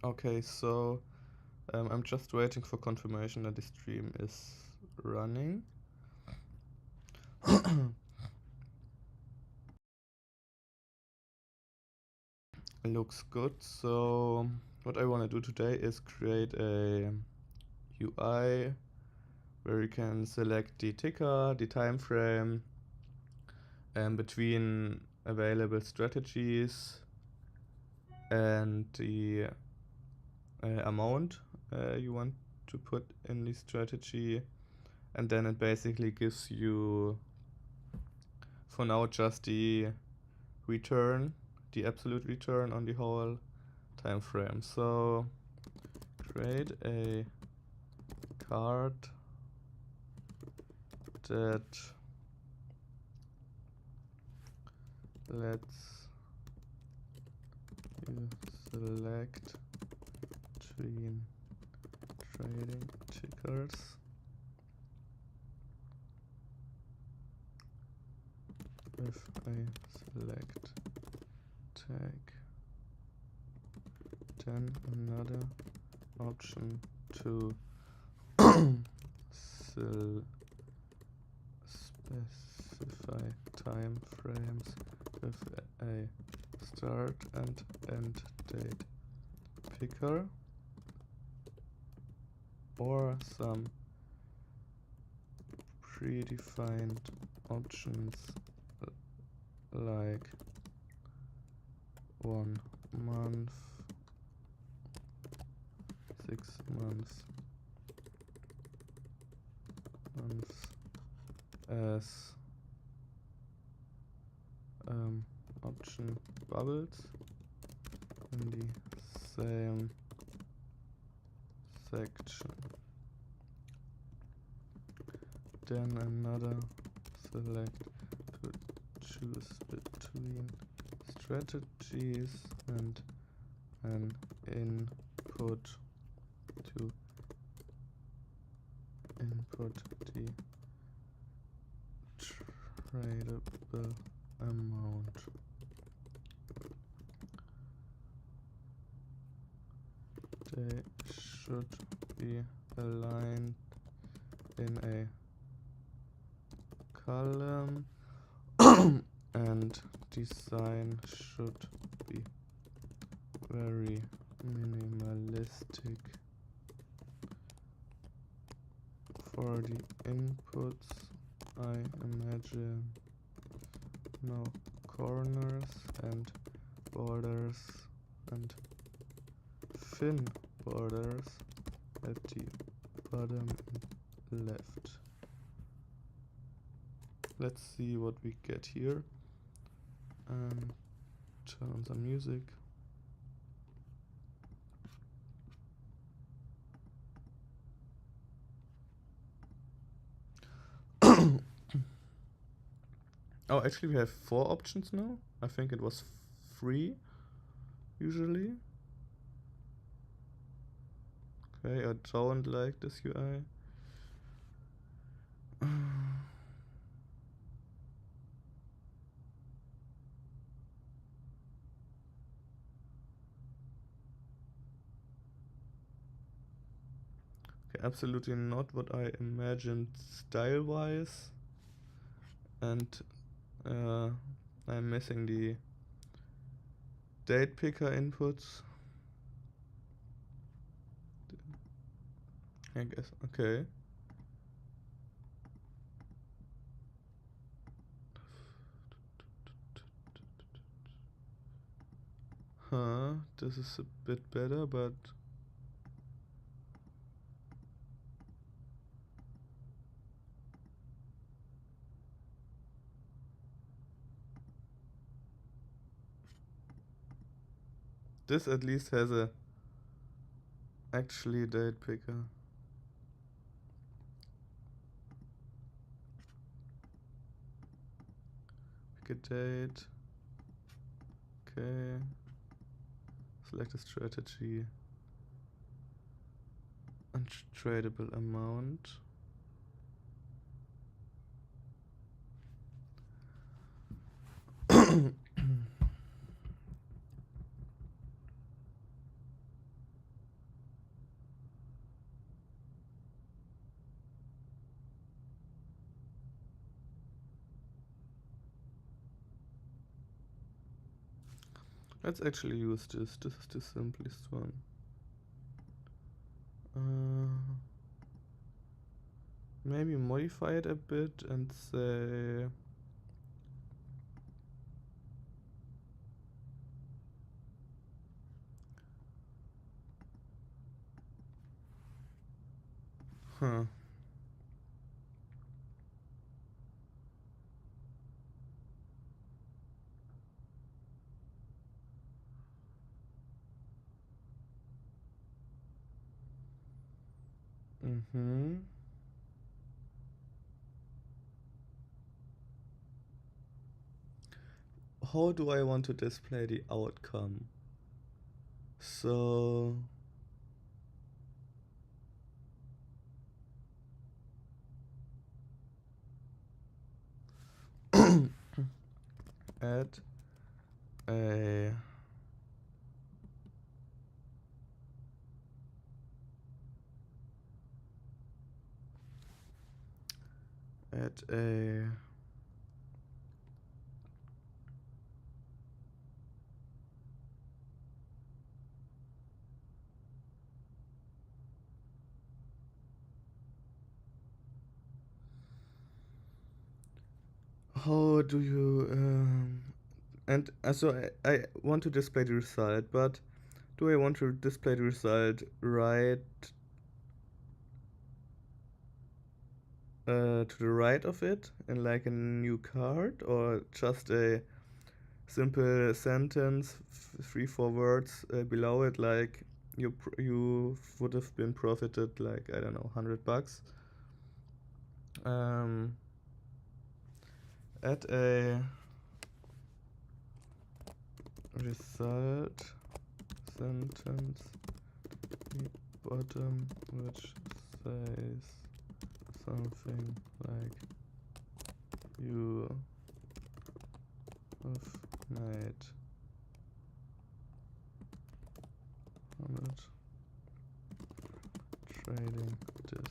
Okay, so I'm just waiting for confirmation that the stream is running. Looks good. So what I want to do today is create a UI where you can select the ticker, the time frame, between available strategies and the amount you want to put in the strategy, and then it basically gives you, for now, just the return, the absolute return on the whole time frame. So create a card that lets you select between trading tickers with a select tag. Then another option to specify time frames with a start and end date picker, or some predefined options like 1 month, 6 months as option bubbles in the same section. Then another select to choose between strategies and an input to input the tradable amount. They should be aligned in a column and design should be very minimalistic. For the inputs, I imagine no corners and borders and thin borders at the bottom left. Let's see what we get here. Turn on some music. Oh, actually we have 4 options now. I think it was 3 usually. Okay, I don't like this UI. Okay, absolutely not what I imagined style-wise. And I'm missing the date picker inputs. I guess, okay. Huh, this is a bit better, but this at least has a actually date picker. Pick a date. Okay. Select a strategy. Untradable amount. Let's actually use this. This is the simplest one. Maybe modify it a bit and say huh. How do I want to display the outcome? So add a add a how do you and so I want to display the result, but do I want to display the result right to the right of it in like a new card, or just a simple sentence, 3-4 words below it, like you would have been profited like, I don't know, $100. Add a result sentence bottom which says something like you have made 100 trading this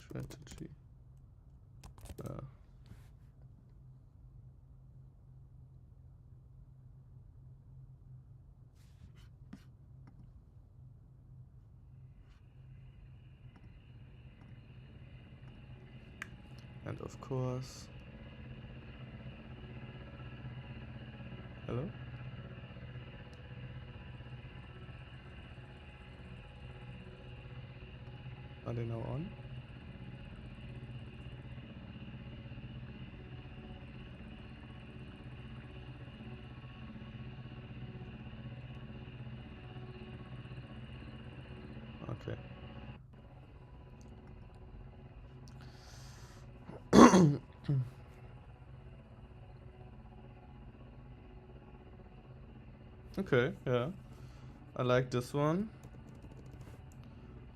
strategy. And of course, hello? Are they now on? Okay. Okay, yeah. I like this one.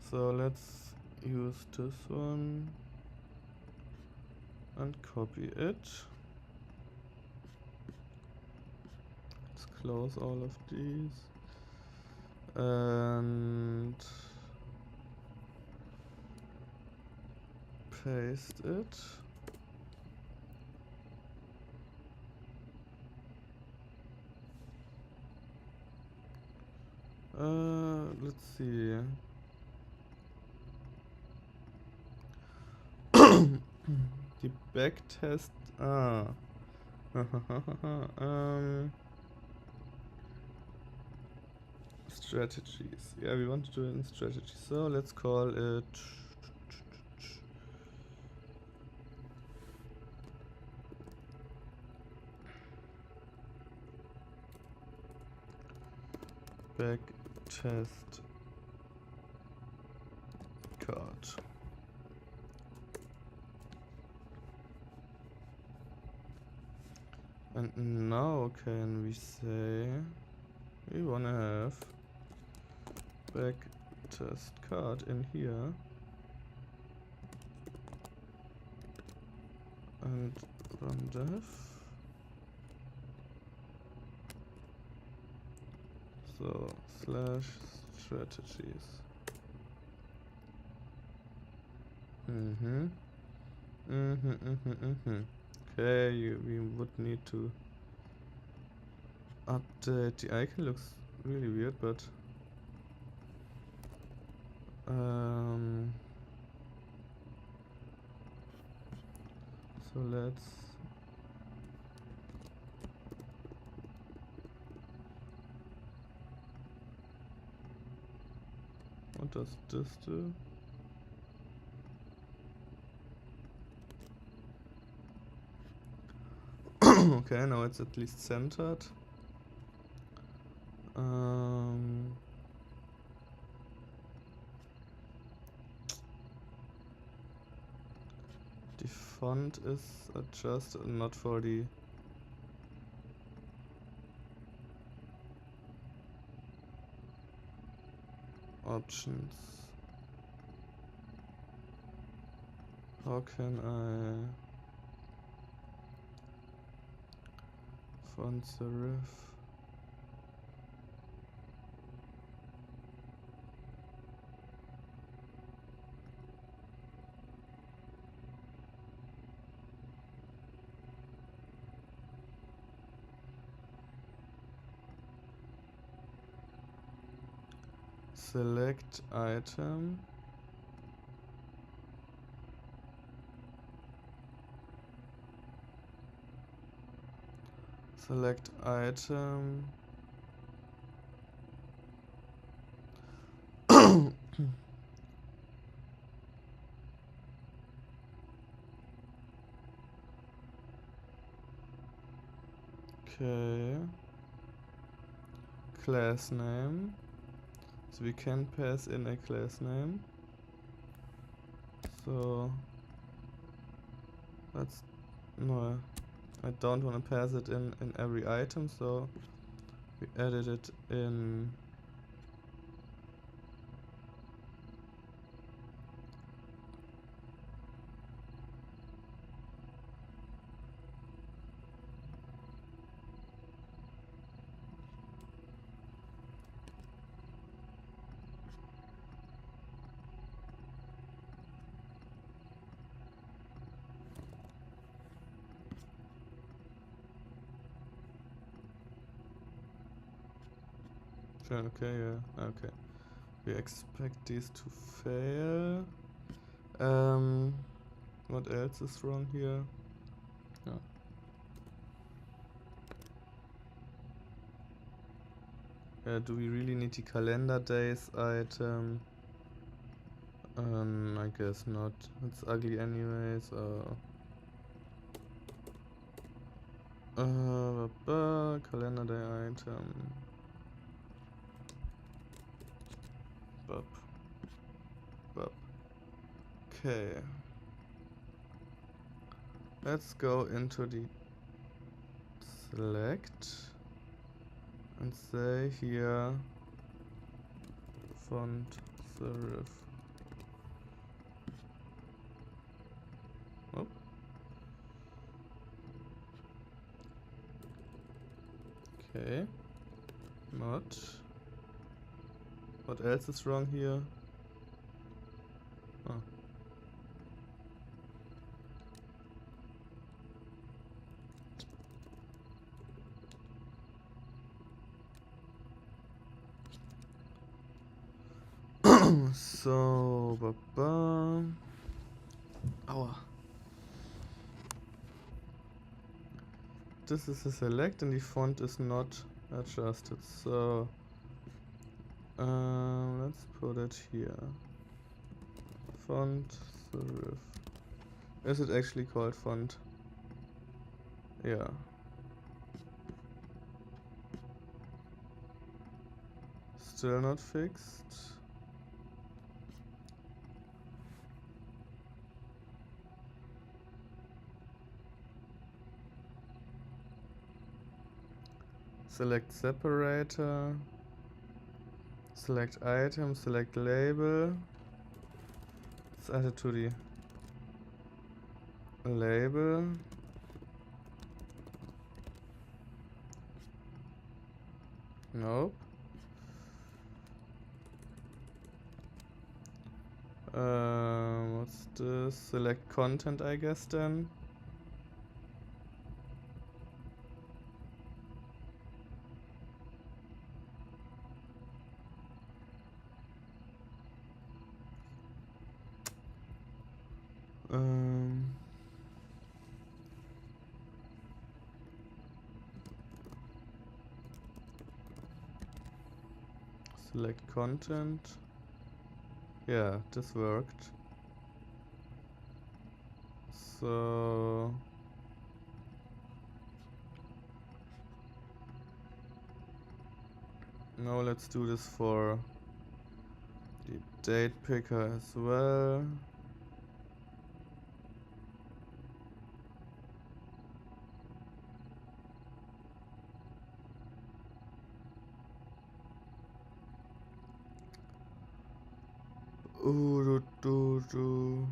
So let's use this one and copy it. Let's close all of these. And paste it. Let's see. The backtest. Strategies. Yeah, we want to do it in strategy. So let's call it backtest card. And now can we say we wanna have backtest card in here and run dev. So /strategies. Okay, we would need to Update. The icon looks really weird, but so let's what does this do? Okay, now it's at least centered. The font is adjusted, not for the options. How can I font serif? Select item. Select item. Okay. Class name. So we can pass in a class name. So that's no, I don't want to pass it in every item, so we added it in sure, okay, yeah, okay. We expect these to fail. What else is wrong here? Yeah. Do we really need the calendar days item? I guess not. It's ugly anyways. Calendar day item. Bup. Bup. Okay. Let's go into the select and say here font serif. Oh. Okay. Not. What else is wrong here? Oh. So, aua. This is a select and the font is not adjusted. So, let's put it here. Font serif. Is it actually called font? Yeah. Still not fixed. Select separator. Select item, select label. Let's add it to the label. Nope. What's this? Select content, I guess then. Select content. Yeah, this worked. So now let's do this for the date picker as well. Ooh, do.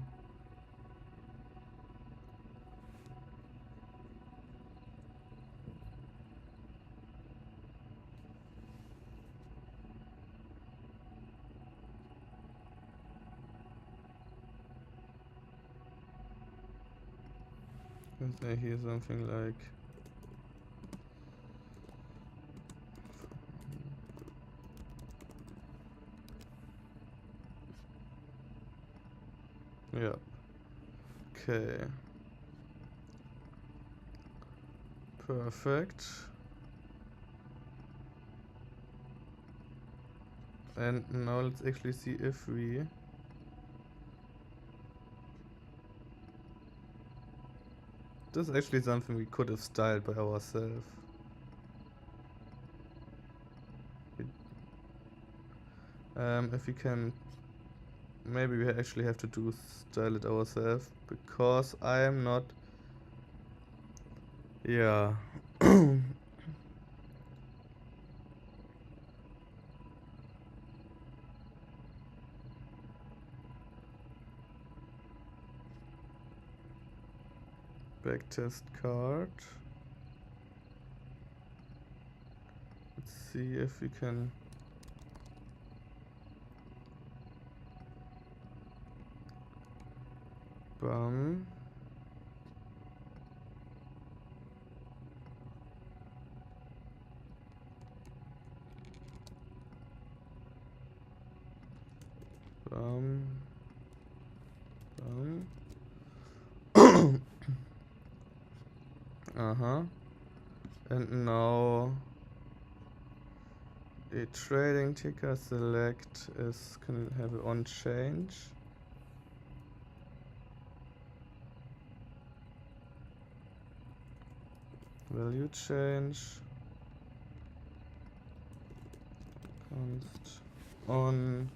Let's say here something like yeah. Okay. Perfect. And now let's actually see if we this is actually something we could have styled by ourselves. If we can, maybe we actually have to style it ourselves because I am not. Yeah. Backtest card. Let's see if we can. Bum. Bum. Bum. And now a trading ticker select can have it on change. Value change. Const on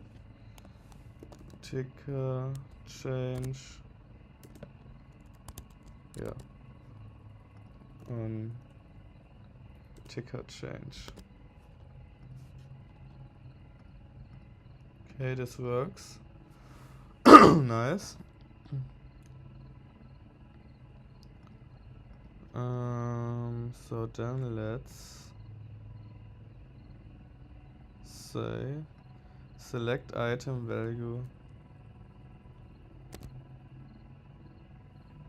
ticker change. Yeah. On ticker change. Okay, this works. Nice. So then let's say select item value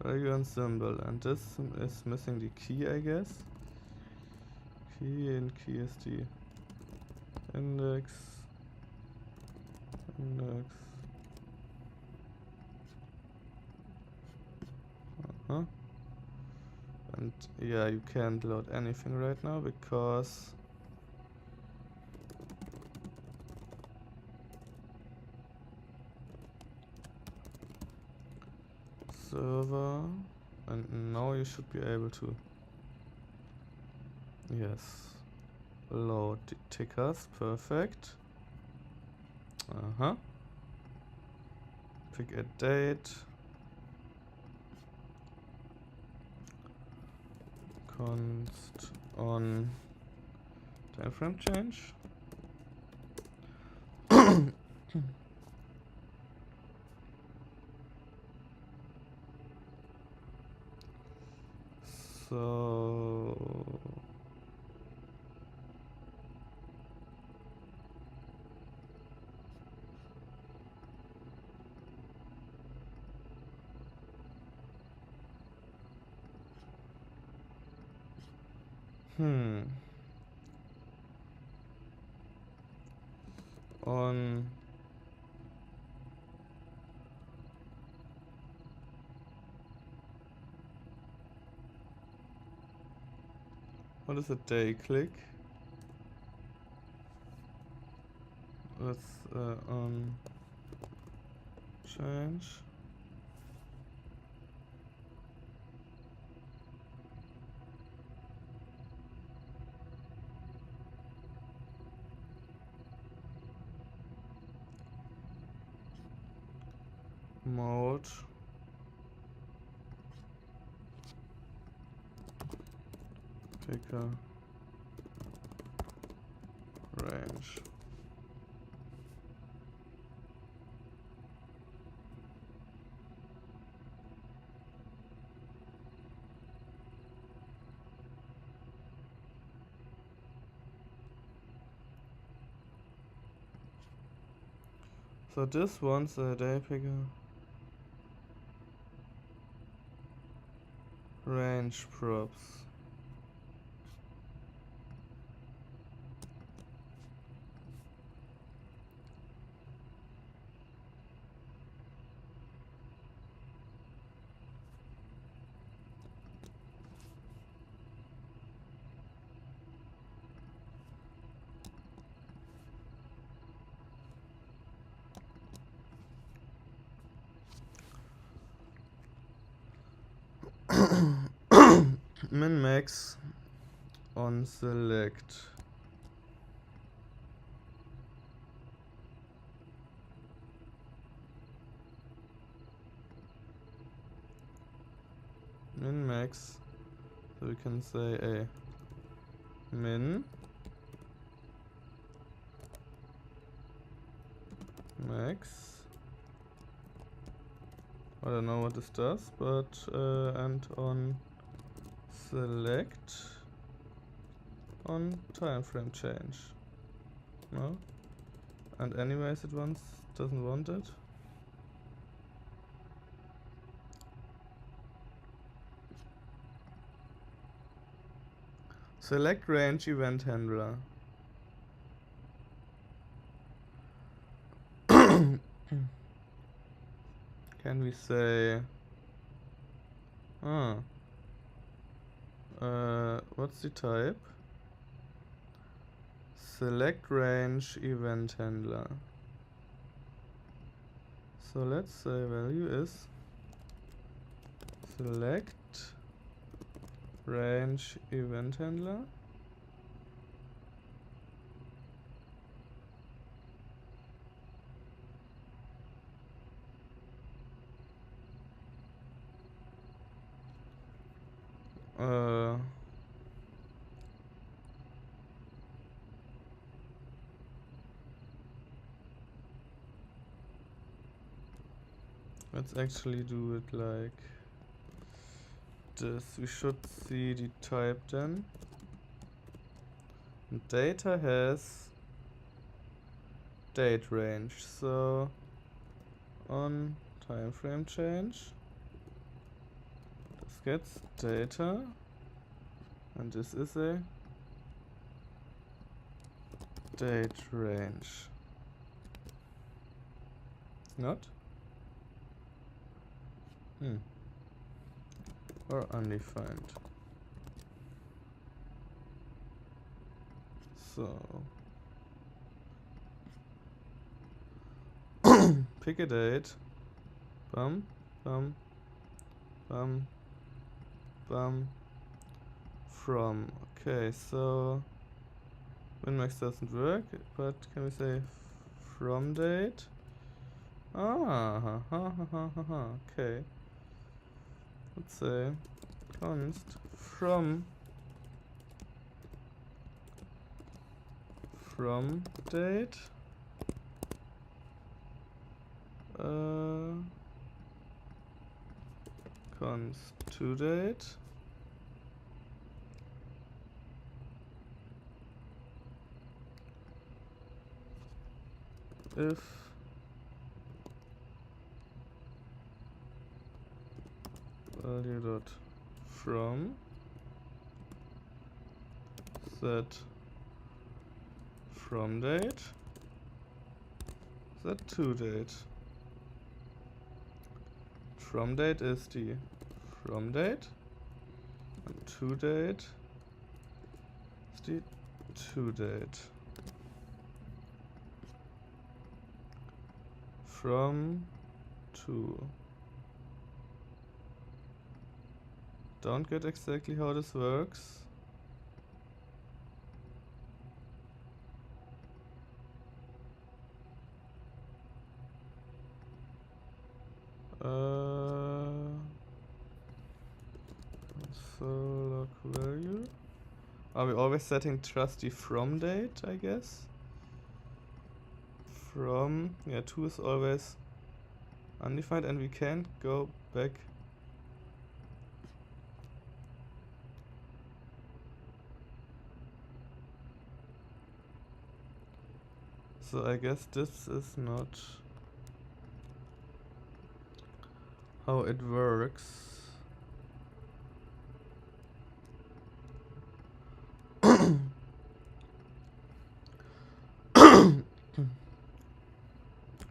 and symbol, and this is missing the key, I guess. Key, and key is the index. And yeah, you can't load anything right now because server, and now you should be able to load the tickers. Perfect. Pick a date. Const on time frame change. So on what is a day click? let's on change. Mode. Pick a range. So this one's a day picker range props. Min max on select. Min max. So we can say a min max. I don't know what this does, but and on select on time frame change. No? And anyways it doesn't want it. Select range event handler. Can we say what's the type? Select range event handler. So let's say value is select range event handler. Let's actually do it like this. We should see the type then. And data has date range. So on time frame change, this gets data, and this is a date range. Not? Or undefined. So pick a date. Bum, bum, bum, bum. From. Okay, so WinMax doesn't work, but can we say from date? Okay. Let's say const from date const to date if value dot from set from date set to date. From date is the from date and to date is the to date. from to. Don't get exactly how this works. So log value. Are we always setting trusty from date, I guess? From, yeah, 2 is always undefined, and we can't go back. So I guess this is not how it works.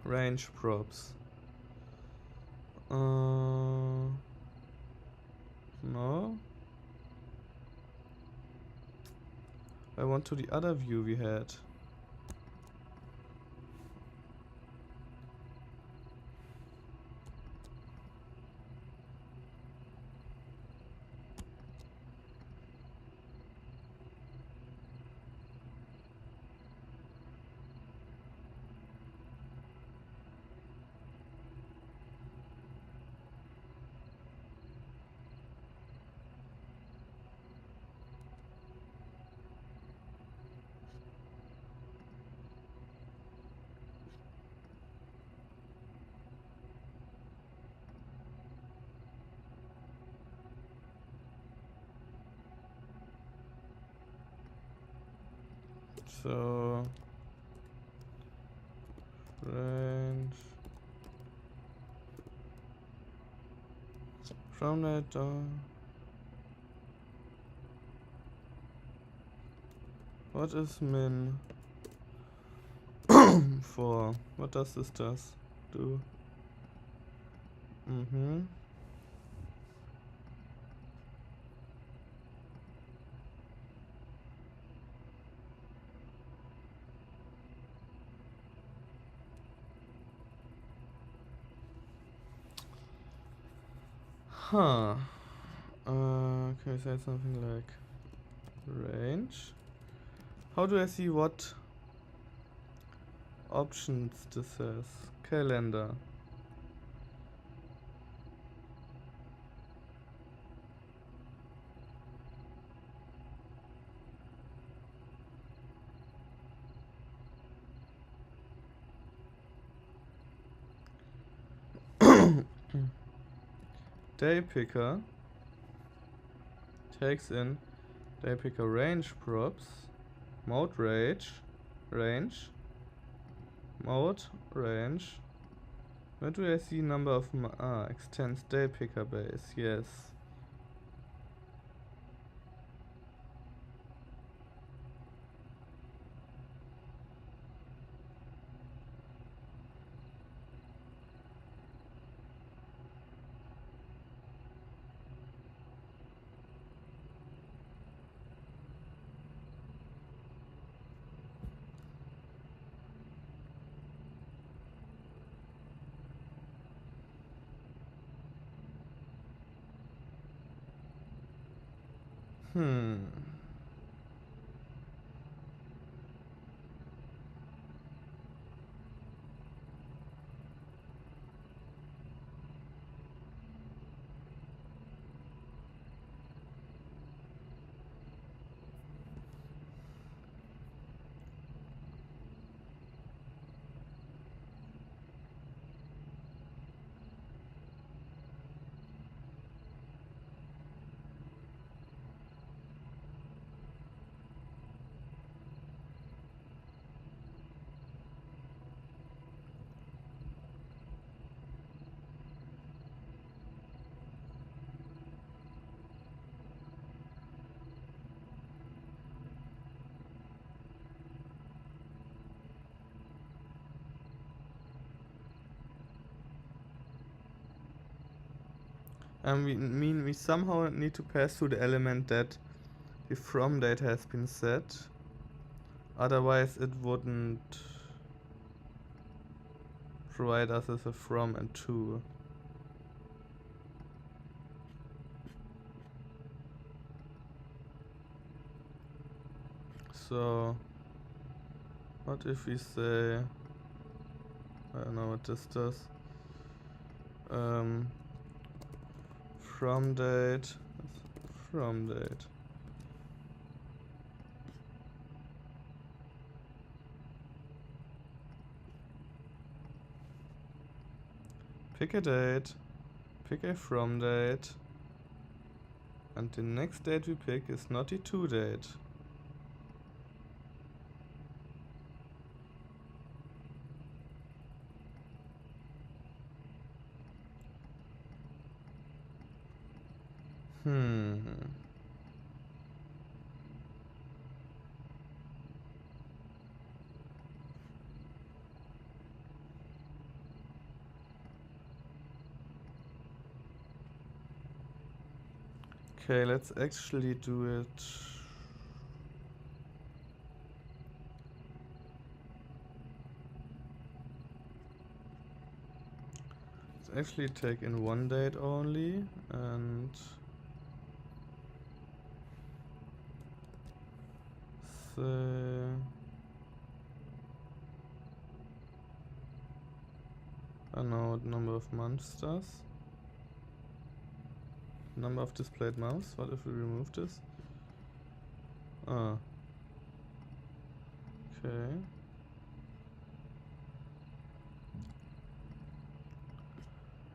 Range props. No. I want to the other view we had. So range from that what is min for? What does this do? Huh. Can we say something like range? How do I see what options this has? Calendar. Day picker takes in day picker range props, mode range, mode range. Where do I see number of extends day picker base? Yes. We somehow need to pass through the element that the from date has been set. Otherwise it wouldn't provide us with a from and to. So what if we say, I don't know what this does, from date, pick a date, pick a from date, and the next date we pick is not the to date. Okay, let's actually do it. Let's actually take in one date only and say, I don't know what number of months does. Number of displayed months. What if we remove this? Ah. Okay.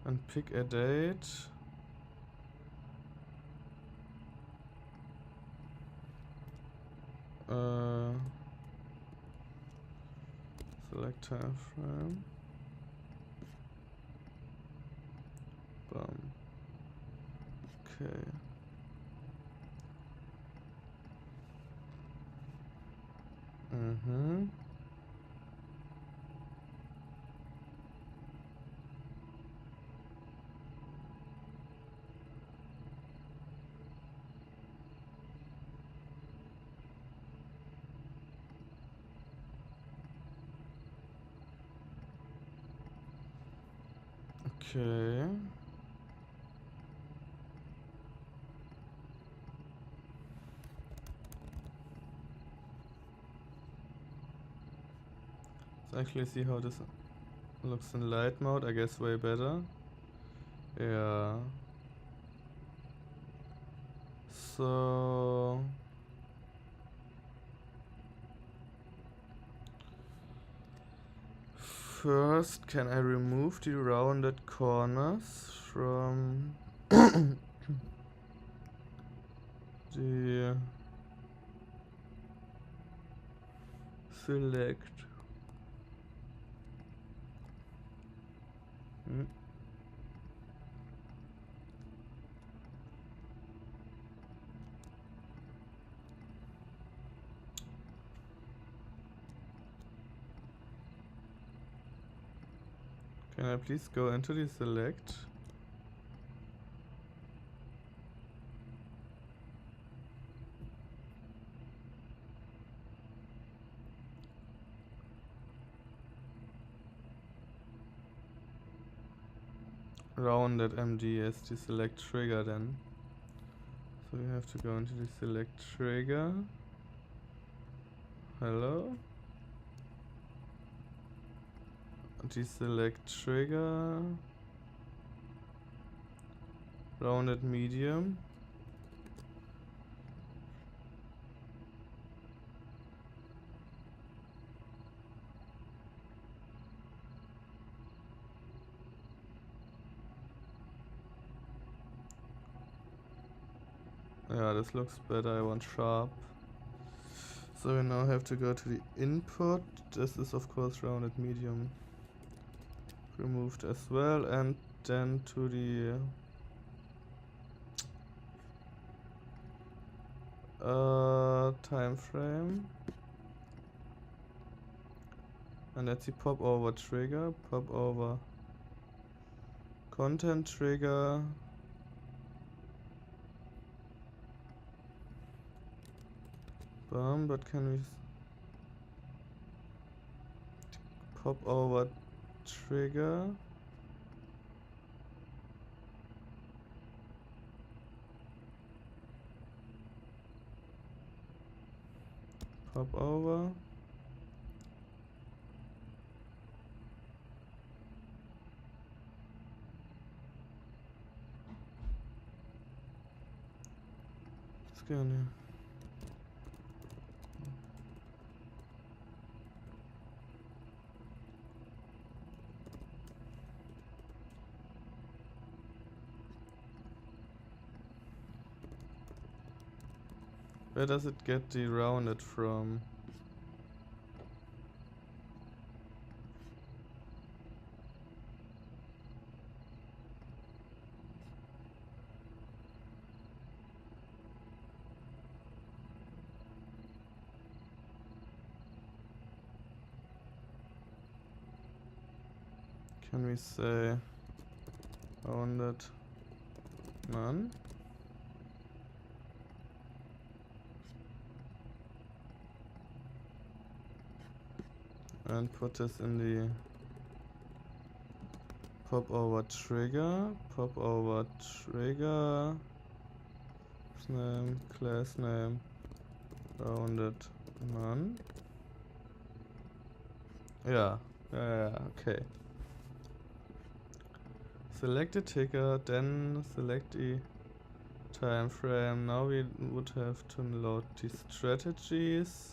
And pick a date. Select time frame. Boom. Okay. Okay. Let's actually see how this looks in light mode. I guess way better. Yeah. So first, can I remove the rounded corners from the select? Can I please go into the select? Rounded MD as the select trigger then. So we have to go into the select trigger. Hello? Deselect trigger. Rounded medium. Yeah, this looks better. I want sharp. So we now have to go to the input. This is of course rounded medium removed as well, and then to the time frame, and that's the pop over trigger, pop over content trigger, but can we pop over trigger. Pop over. Scan. Where does it get the rounded from? Can we say rounded none? And put this in the pop over trigger, pop over trigger, name, class name, rounded none. Yeah, okay. Select the ticker, then select the time frame. Now we would have to load the strategies.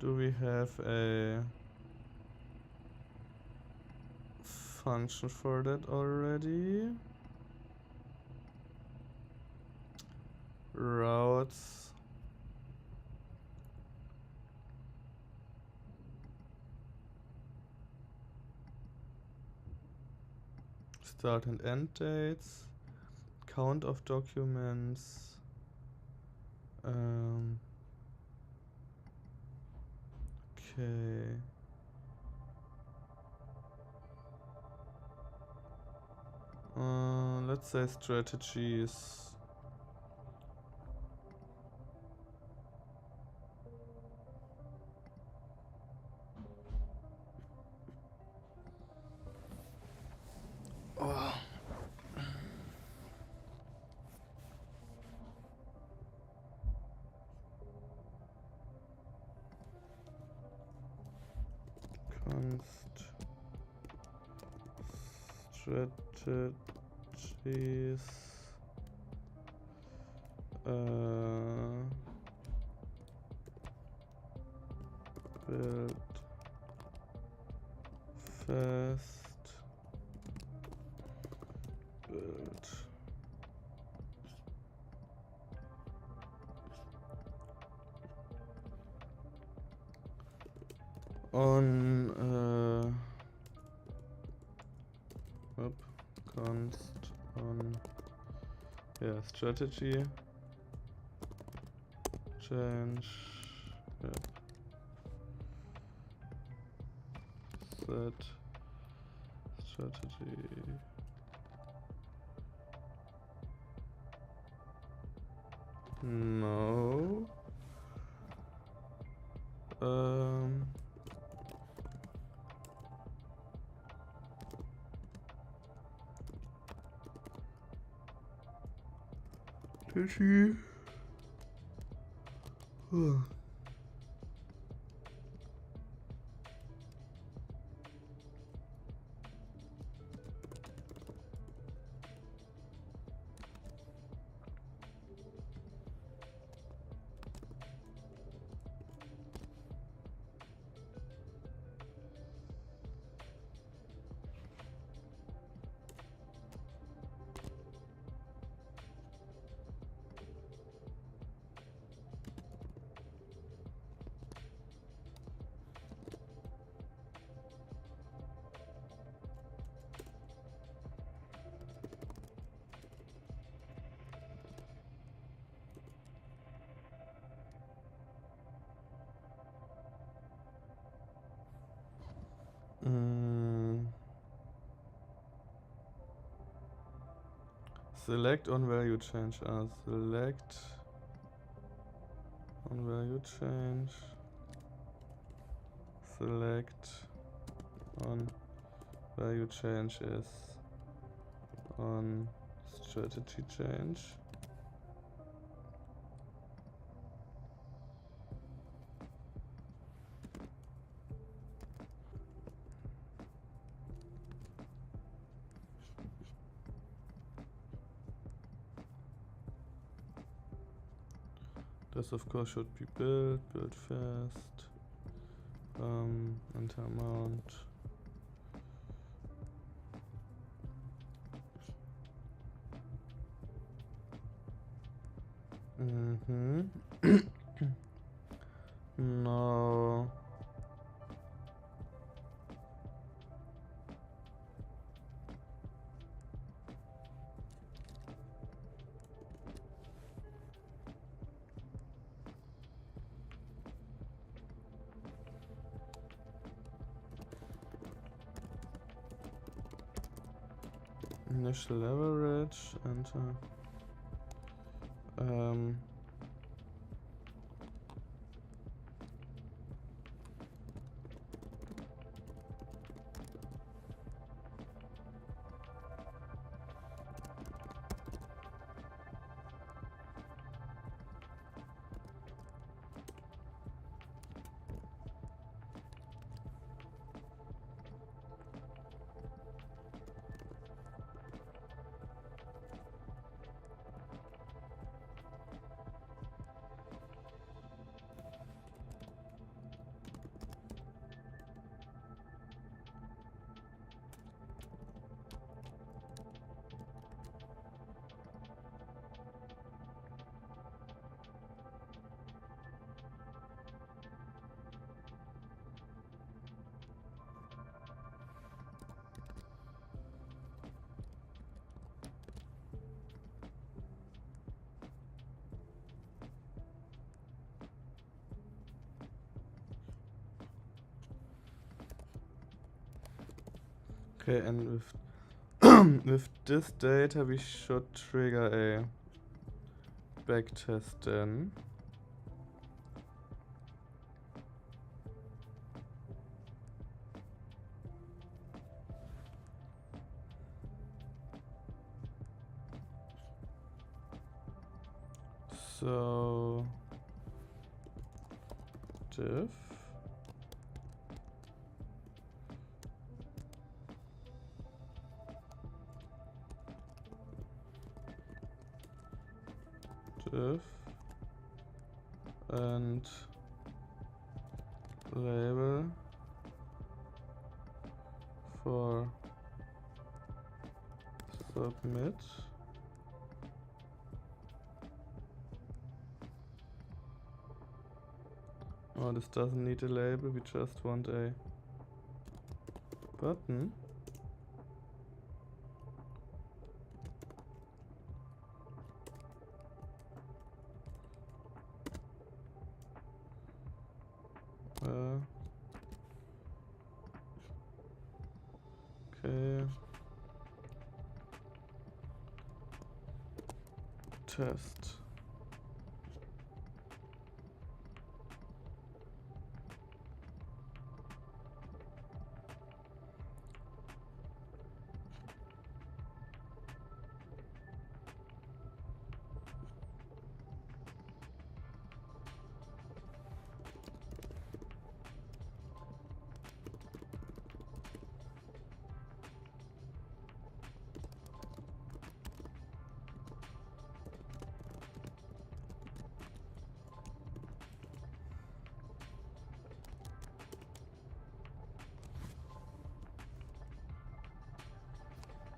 Do we have a function for that already? Routes. Start and end dates. Count of documents. Okay. Let's say strategies. Oh. Const strategies build fast, build on const on strategy change set strategy no strategy select on value change select value change, select on value change is on strategy change. This of course should be build fast, enter amount. No. Initial average, enter. Okay, and with with this data we should trigger a backtest then. So diff and label for submit. Oh, this doesn't need a label, we just want a button. Okay. Test.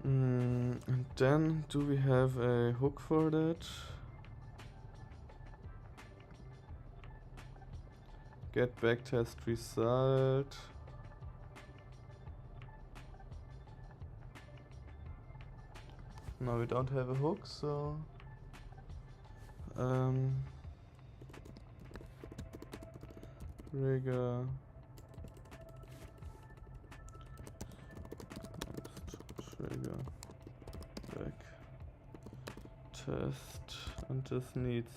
And then do we have a hook for that? Get backtest result. No, we don't have a hook, so trigger back test, and this needs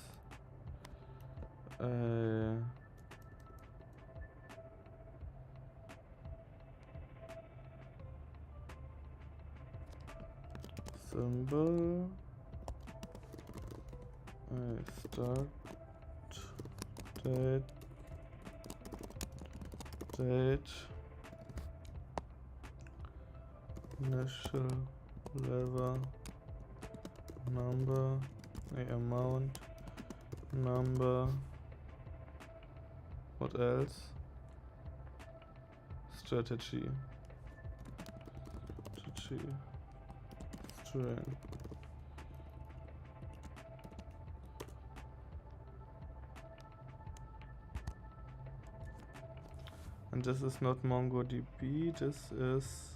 symbol. Start date, initial level, number, amount, number, what else? Strategy, string. And this is not MongoDB, this is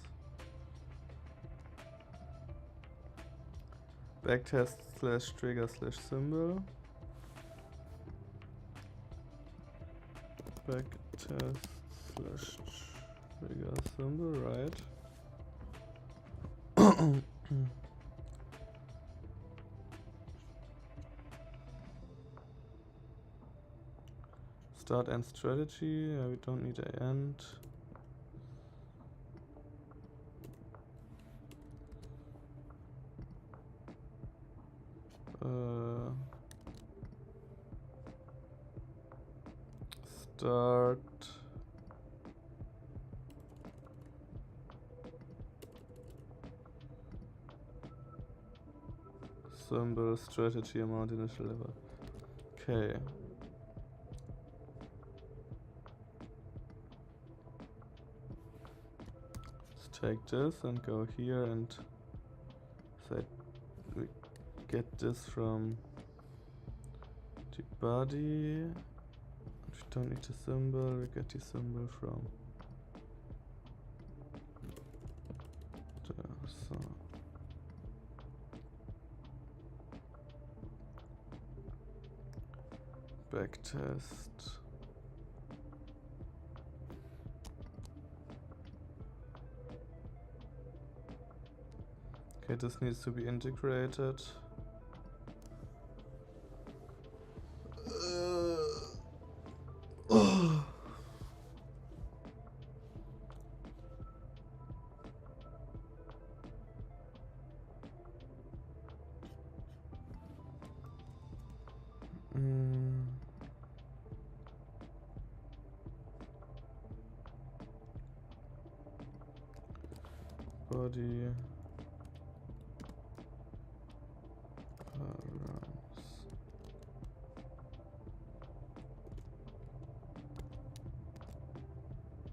backtest/trigger/symbol. Backtest/trigger symbol, right? Start and strategy. We don't need an end. Start symbol, strategy, amount, initial level. Okay. Let's take this and go here and say we get this from the body. We don't need the symbol, we get the symbol from the backtest. Okay, this needs to be integrated. Body params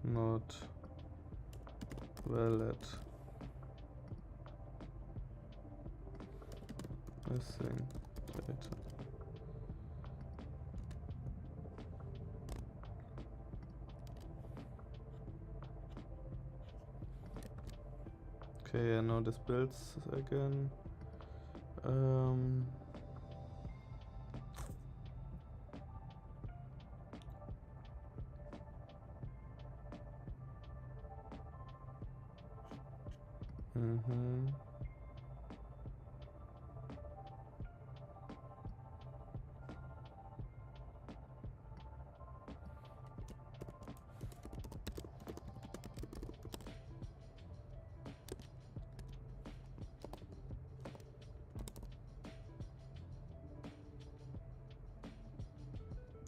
not valid. Missing data. Okay, I know this builds again.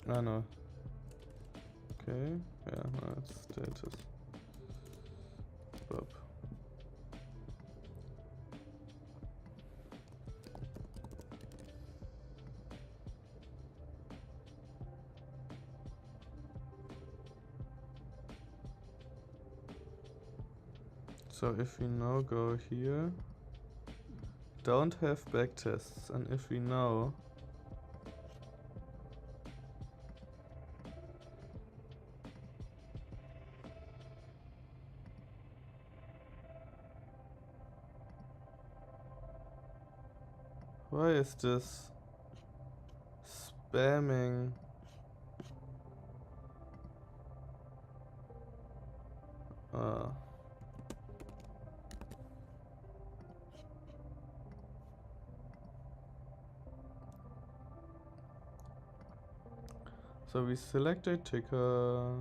I know. Okay, yeah, no, it's status. Bob. So if we now go here, don't have backtests, and if we now why is this spamming? So we select a ticker,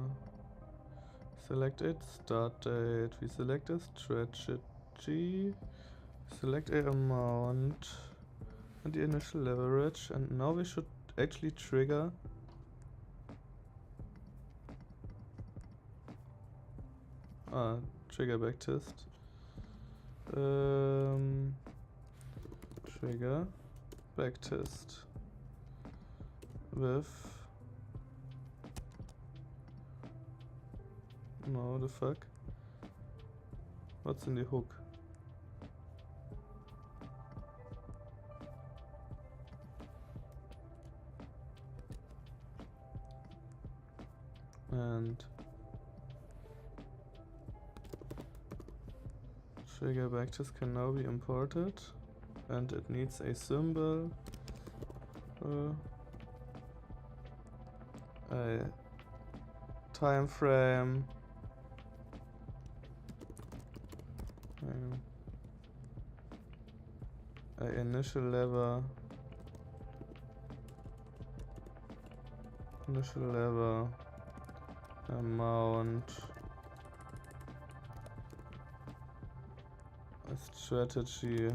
select its start date, we select a strategy, select a amount and the initial leverage, and now we should actually trigger trigger backtest. Trigger backtest with no, the fuck? What's in the hook? And trigger backtest can now be imported, and it needs a symbol, a time frame, a initial lever, amount, a strategy,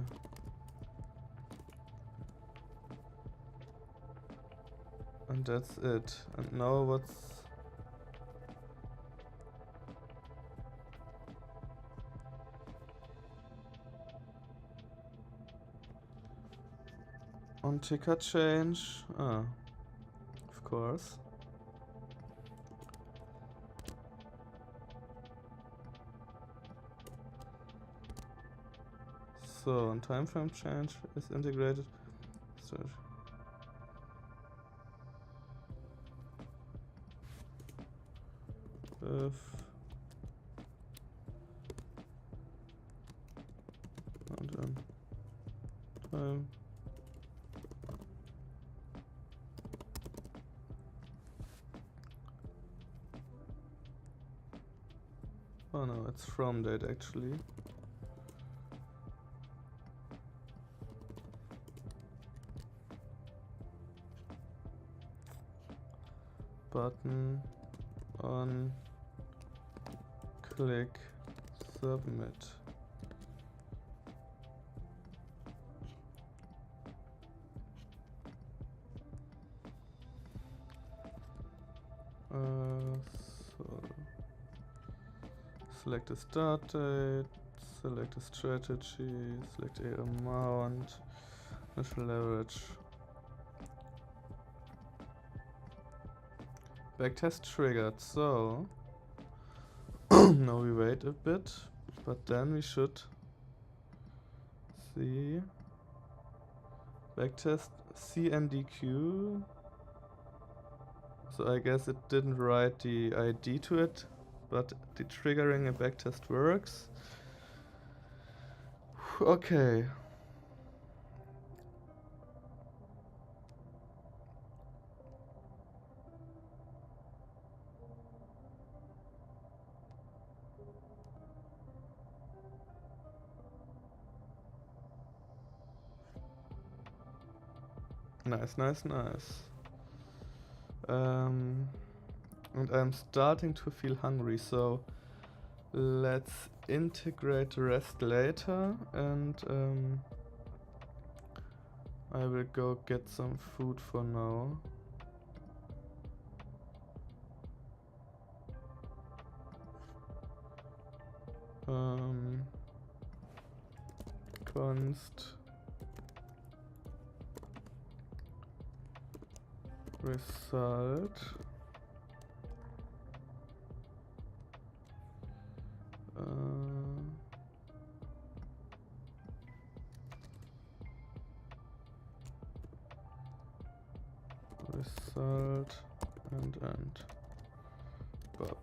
and that's it. And now what's on ticker change? Of course. So on time frame change is integrated. So if and then time oh no, it's from date actually. Button on click submit. So select a start date, select a strategy, select a amount, initial leverage. Backtest triggered, so now we wait a bit, but then we should see backtest CNDQ. So I guess it didn't write the ID to it, but the triggering a backtest works. Okay. Nice, nice, nice. And I'm starting to feel hungry, so let's integrate the rest later, and I will go get some food for now. Const result result and Bob.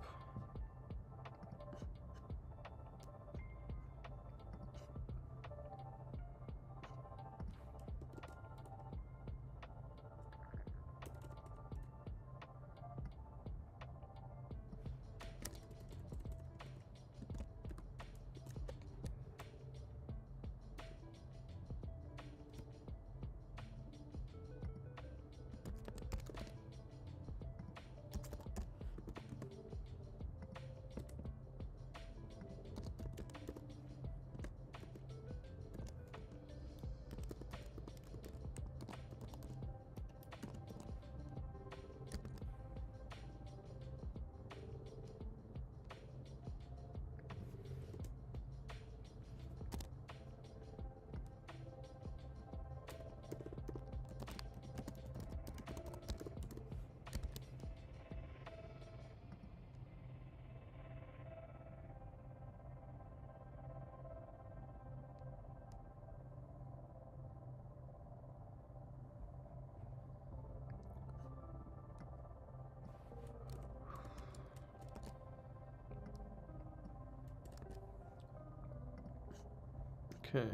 Okay.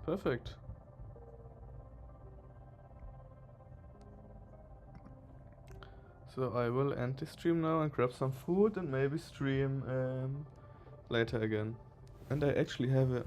Perfect. So I will end the stream now and grab some food and maybe stream later again. And I actually have a